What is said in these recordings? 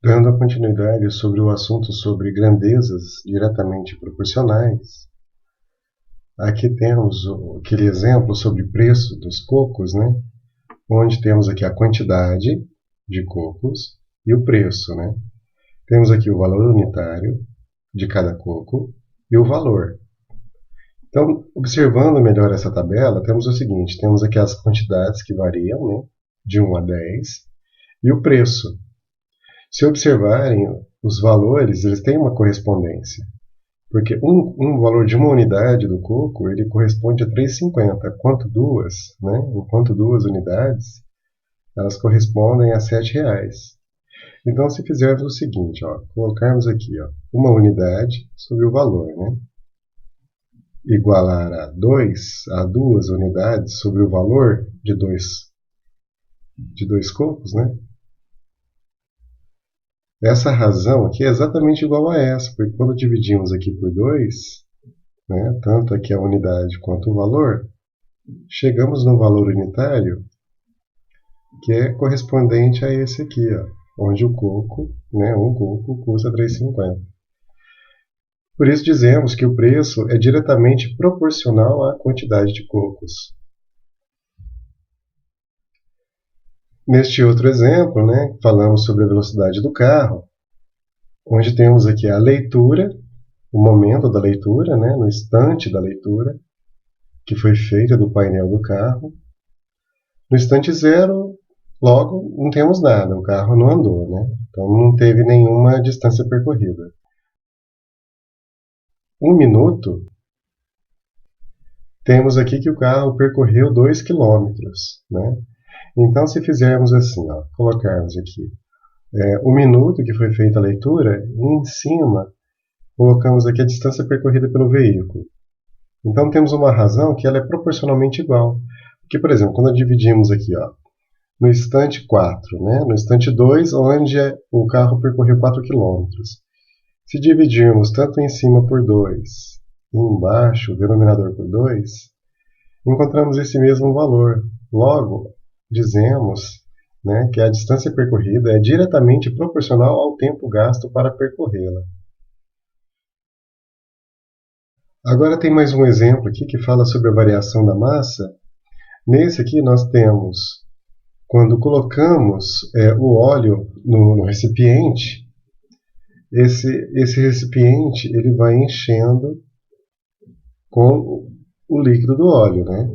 Dando continuidade sobre o assunto sobre grandezas diretamente proporcionais, aqui temos aquele exemplo sobre preço dos cocos, né? Onde temos aqui a quantidade de cocos e o preço, né? Temos aqui o valor unitário de cada coco e o valor. Então, observando melhor essa tabela, temos o seguinte, temos aqui as quantidades que variam, né? De 1 a 10, e o preço. Se observarem, os valores eles têm uma correspondência, porque um valor de uma unidade do coco ele corresponde a 3,50, enquanto duas unidades elas correspondem a R$ 7. Então, se fizermos o seguinte, colocarmos aqui uma unidade sobre o valor, né? Igualar a duas unidades sobre o valor de dois cocos, né? Essa razão aqui é exatamente igual a essa, porque quando dividimos aqui por 2, né, tanto aqui a unidade quanto o valor, chegamos no valor unitário que é correspondente a esse aqui, onde o coco, né, um coco custa R$ 3,50. Por isso dizemos que o preço é diretamente proporcional à quantidade de cocos. Neste outro exemplo, né, falamos sobre a velocidade do carro, onde temos aqui a leitura, o momento da leitura, né, no instante da leitura, que foi feita do painel do carro. No instante zero, logo, não temos nada, o carro não andou, né? Então não teve nenhuma distância percorrida. 1 minuto, temos aqui que o carro percorreu 2 quilômetros, né? Então, se fizermos assim, colocarmos aqui 1 minuto que foi feita a leitura, e em cima colocamos aqui a distância percorrida pelo veículo. Então, temos uma razão que ela é proporcionalmente igual. Porque, por exemplo, quando dividimos aqui, no instante 4, né? No instante 2, onde o carro percorreu 4 quilômetros. Se dividirmos tanto em cima por 2 e embaixo o denominador por 2, encontramos esse mesmo valor. Logo, dizemos, né, que a distância percorrida é diretamente proporcional ao tempo gasto para percorrê-la. Agora tem mais um exemplo aqui que fala sobre a variação da massa. Nesse aqui nós temos, quando colocamos o óleo no recipiente, esse recipiente ele vai enchendo com o líquido do óleo, né?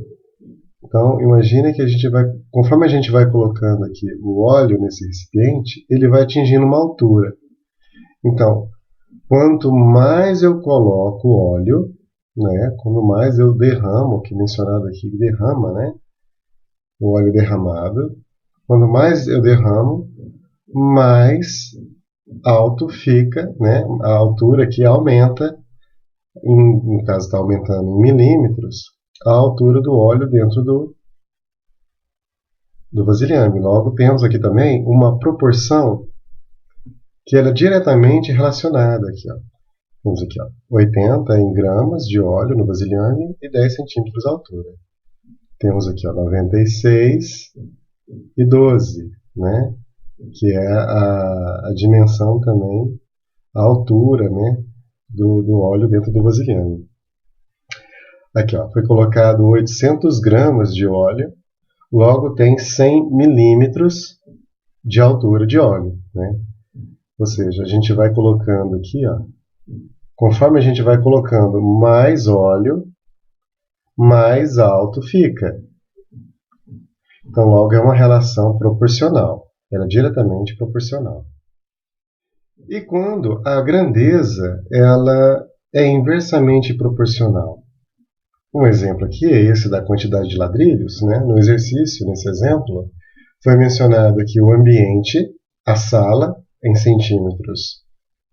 Então, imagine que conforme a gente vai colocando aqui o óleo nesse recipiente, ele vai atingindo uma altura. Então, quanto mais eu coloco o óleo, né, quanto mais eu derramo, que mencionado aqui, derrama, né, o óleo derramado, quanto mais eu derramo, mais alto fica, né, a altura aqui aumenta, no caso está aumentando em milímetros, a altura do óleo dentro do vasilhame. Logo, temos aqui também uma proporção que ela é diretamente relacionada aqui. Temos aqui 80 em gramas de óleo no vasilhame e 10 centímetros de altura. Temos aqui 96 e 12, né? Que é a dimensão também, a altura, né? Do óleo dentro do vasilhame. Aqui foi colocado 800 gramas de óleo, logo tem 100 milímetros de altura de óleo, né? Ou seja, a gente vai colocando aqui, conforme a gente vai colocando mais óleo, mais alto fica. Então, logo é uma relação proporcional. Ela é diretamente proporcional. E quando a grandeza ela é inversamente proporcional? Um exemplo aqui é esse da quantidade de ladrilhos, né? No exercício, nesse exemplo, foi mencionado aqui o ambiente, a sala, em centímetros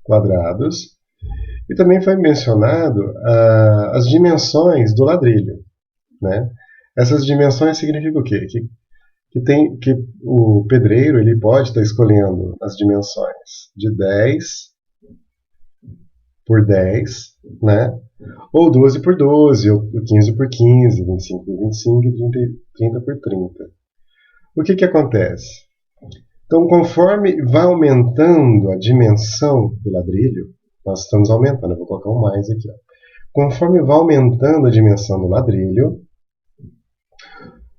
quadrados, e também foi mencionado as dimensões do ladrilho, né? Essas dimensões significam o quê? Que o pedreiro ele pode estar escolhendo as dimensões de 10 por 10, né? Ou 12 por 12, ou 15 por 15, 25 por 25 e 30 por 30. O que acontece? Então, conforme vai aumentando a dimensão do ladrilho, nós estamos aumentando, eu vou colocar um mais aqui, ó. Conforme vai aumentando a dimensão do ladrilho,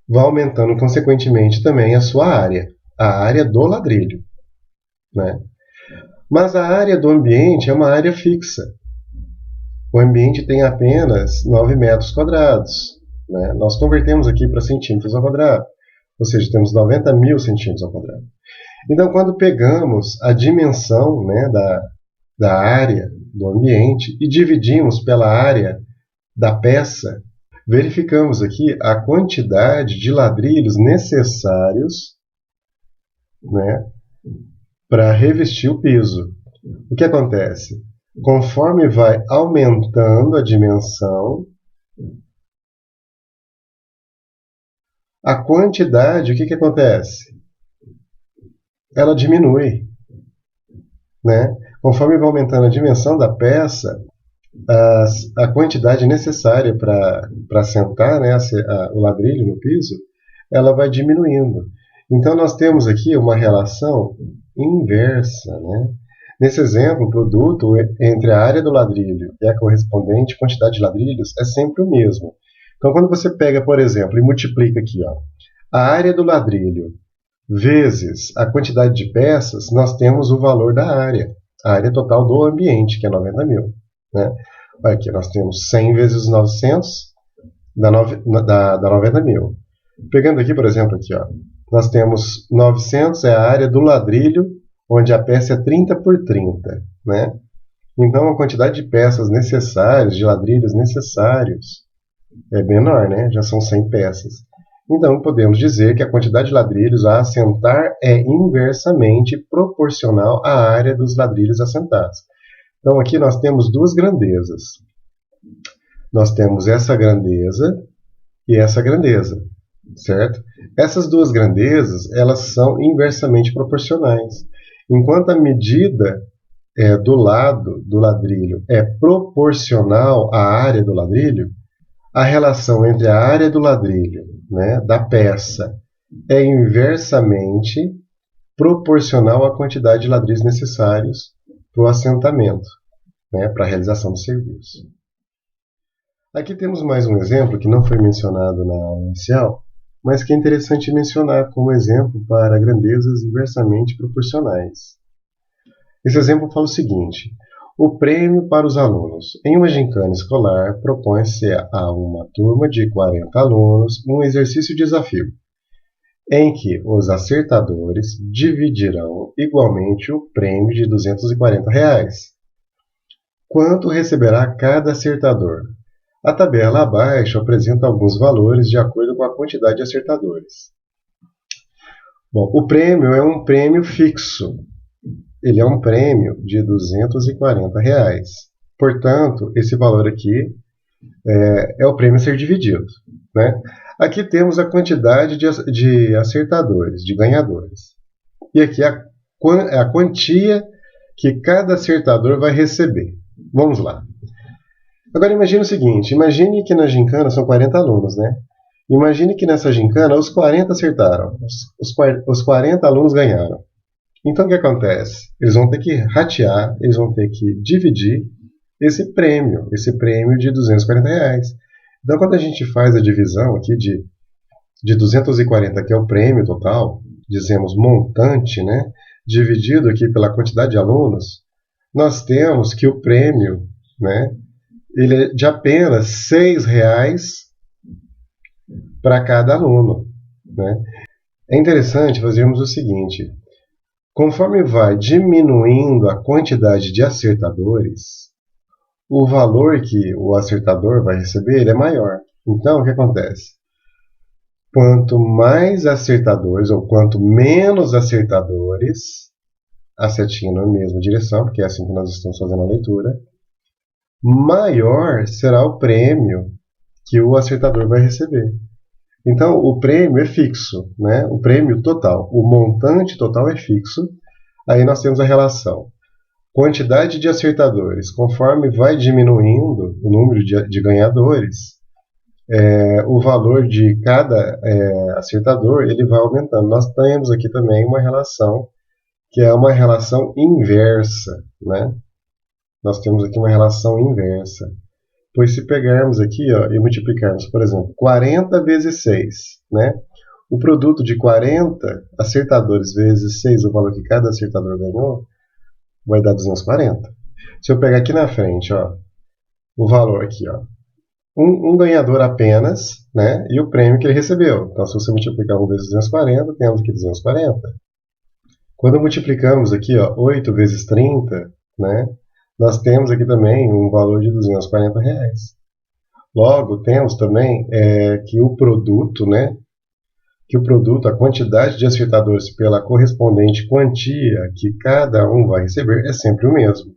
vai aumentando consequentemente também a sua área, a área do ladrilho, né? Mas a área do ambiente é uma área fixa. O ambiente tem apenas 9 metros quadrados, né? Nós convertemos aqui para centímetros ao quadrado, ou seja, temos 90.000 centímetros ao quadrado. Então, quando pegamos a dimensão, né, da área do ambiente e dividimos pela área da peça, verificamos aqui a quantidade de ladrilhos necessários, né, para revestir o piso. O que acontece? Conforme vai aumentando a dimensão, a quantidade, o que acontece? Ela diminui, né? Conforme vai aumentando a dimensão da peça, a quantidade necessária para assentar, né, o ladrilho no piso, ela vai diminuindo. Então, nós temos aqui uma relação inversa, né? Nesse exemplo, o produto entre a área do ladrilho e a correspondente quantidade de ladrilhos é sempre o mesmo. Então, quando você pega, por exemplo, e multiplica aqui, ó, a área do ladrilho vezes a quantidade de peças, nós temos o valor da área, a área total do ambiente, que é 90.000. Né? Aqui nós temos 100 vezes 900, dá 90.000. Pegando aqui, por exemplo, aqui, ó, nós temos 900 é a área do ladrilho, onde a peça é 30 por 30. Né? Então, a quantidade de peças necessárias, de ladrilhos necessários, é menor, né? Já são 100 peças. Então, podemos dizer que a quantidade de ladrilhos a assentar é inversamente proporcional à área dos ladrilhos assentados. Então, aqui nós temos duas grandezas. Nós temos essa grandeza e essa grandeza, certo? Essas duas grandezas, elas são inversamente proporcionais. Enquanto a medida do lado do ladrilho é proporcional à área do ladrilho, a relação entre a área do ladrilho, né, da peça, é inversamente proporcional à quantidade de ladrilhos necessários para o assentamento, né, para a realização do serviço. Aqui temos mais um exemplo que não foi mencionado na aula inicial, mas que é interessante mencionar como exemplo para grandezas inversamente proporcionais. Esse exemplo fala o seguinte: o prêmio para os alunos. Em uma gincana escolar, propõe-se a uma turma de 40 alunos um exercício desafio, em que os acertadores dividirão igualmente o prêmio de R$240. Quanto receberá cada acertador? A tabela abaixo apresenta alguns valores de acordo com a quantidade de acertadores. Bom, o prêmio é um prêmio fixo. Ele é um prêmio de R$240. Portanto, esse valor aqui é o prêmio a ser dividido. Né? Aqui temos a quantidade de acertadores, de ganhadores. E aqui a quantia que cada acertador vai receber. Vamos lá. Agora imagine o seguinte, imagine que na gincana são 40 alunos, né? Imagine que nessa gincana os 40 acertaram, os 40 alunos ganharam. Então o que acontece? Eles vão ter que ratear, eles vão ter que dividir esse prêmio de R$240. Então quando a gente faz a divisão aqui de 240, que é o prêmio total, dizemos montante, né? Dividido aqui pela quantidade de alunos, nós temos que o prêmio, né? Ele é de apenas R$6 para cada aluno. Né? É interessante fazermos o seguinte: conforme vai diminuindo a quantidade de acertadores, o valor que o acertador vai receber ele é maior. Então, o que acontece? Quanto mais acertadores ou quanto menos acertadores, a setinha na mesma direção, porque é assim que nós estamos fazendo a leitura, maior será o prêmio que o acertador vai receber. Então, o prêmio é fixo, né? O prêmio total, o montante total é fixo. Aí nós temos a relação quantidade de acertadores. Conforme vai diminuindo o número de ganhadores, o valor de cada acertador ele vai aumentando. Nós temos aqui também uma relação que é uma relação inversa, né? Nós temos aqui uma relação inversa. Pois se pegarmos aqui ó, e multiplicarmos, por exemplo, 40 vezes 6, né? O produto de 40 acertadores vezes 6, o valor que cada acertador ganhou, vai dar 240. Se eu pegar aqui na frente, ó, o valor aqui, ó, um ganhador apenas, né? E o prêmio que ele recebeu. Então, se você multiplicar 1 vezes 240, temos aqui 240. Quando multiplicamos aqui, ó, 8 vezes 30, né? Nós temos aqui também um valor de R$ 240. Logo, temos também que o produto, né? Que o produto, a quantidade de acertadores pela correspondente quantia que cada um vai receber é sempre o mesmo.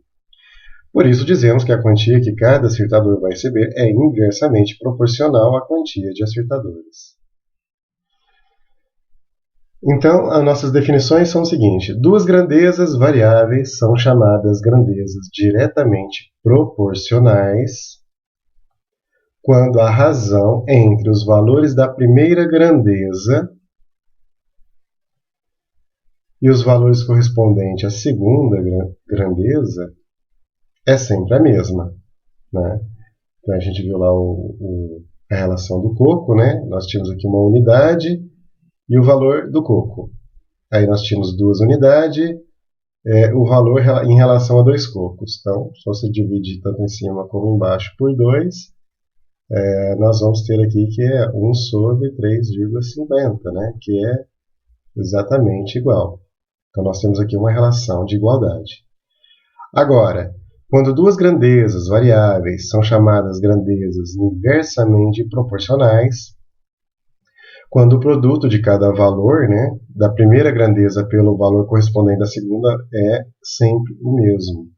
Por isso, dizemos que a quantia que cada acertador vai receber é inversamente proporcional à quantia de acertadores. Então, as nossas definições são o seguinte: duas grandezas variáveis são chamadas grandezas diretamente proporcionais quando a razão entre os valores da primeira grandeza e os valores correspondentes à segunda grandeza é sempre a mesma, né? Então, a gente viu lá a relação do coco, né? Nós tínhamos aqui uma unidade e o valor do coco. Aí nós tínhamos duas unidades, o valor em relação a 2 cocos. Então, se você dividir tanto em cima como embaixo por 2, nós vamos ter aqui que é 1 sobre 3,50, né? Que é exatamente igual. Então, nós temos aqui uma relação de igualdade. Agora, quando duas grandezas variáveis são chamadas grandezas inversamente proporcionais, quando o produto de cada valor, né, da primeira grandeza pelo valor correspondente da segunda é sempre o mesmo.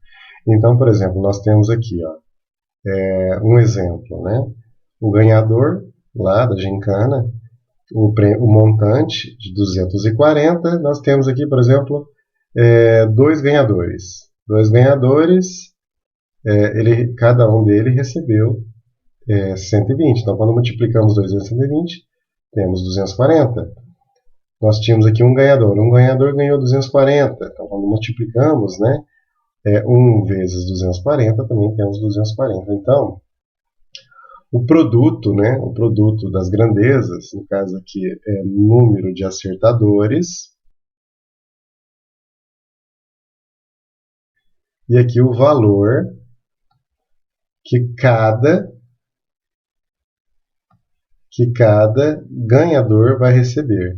Então, por exemplo, nós temos aqui ó, um exemplo, né? O ganhador lá da gincana, o montante de 240, nós temos aqui, por exemplo, dois ganhadores. Dois ganhadores, cada um deles recebeu 120. Então, quando multiplicamos 2 vezes 120, temos 240. Nós tínhamos aqui um ganhador ganhou 240. Então, quando multiplicamos, né, 1 vezes 240, também temos 240. Então, o produto, né, o produto das grandezas, no caso aqui é número de acertadores, e aqui o valor que cada ganhador vai receber.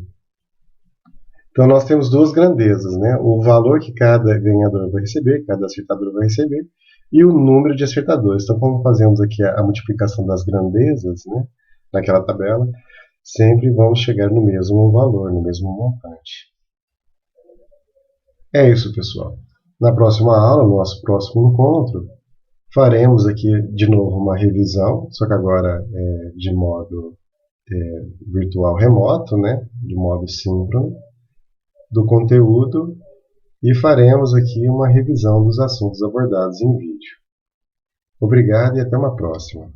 Então, nós temos duas grandezas, né? O valor que cada ganhador vai receber, cada acertador vai receber, e o número de acertadores. Então, quando fazemos aqui a multiplicação das grandezas, né, naquela tabela, sempre vamos chegar no mesmo valor, no mesmo montante. É isso, pessoal. Na próxima aula, no nosso próximo encontro, faremos aqui de novo uma revisão, só que agora de modo virtual remoto, né, de modo síncrono, do conteúdo, e faremos aqui uma revisão dos assuntos abordados em vídeo. Obrigado e até uma próxima.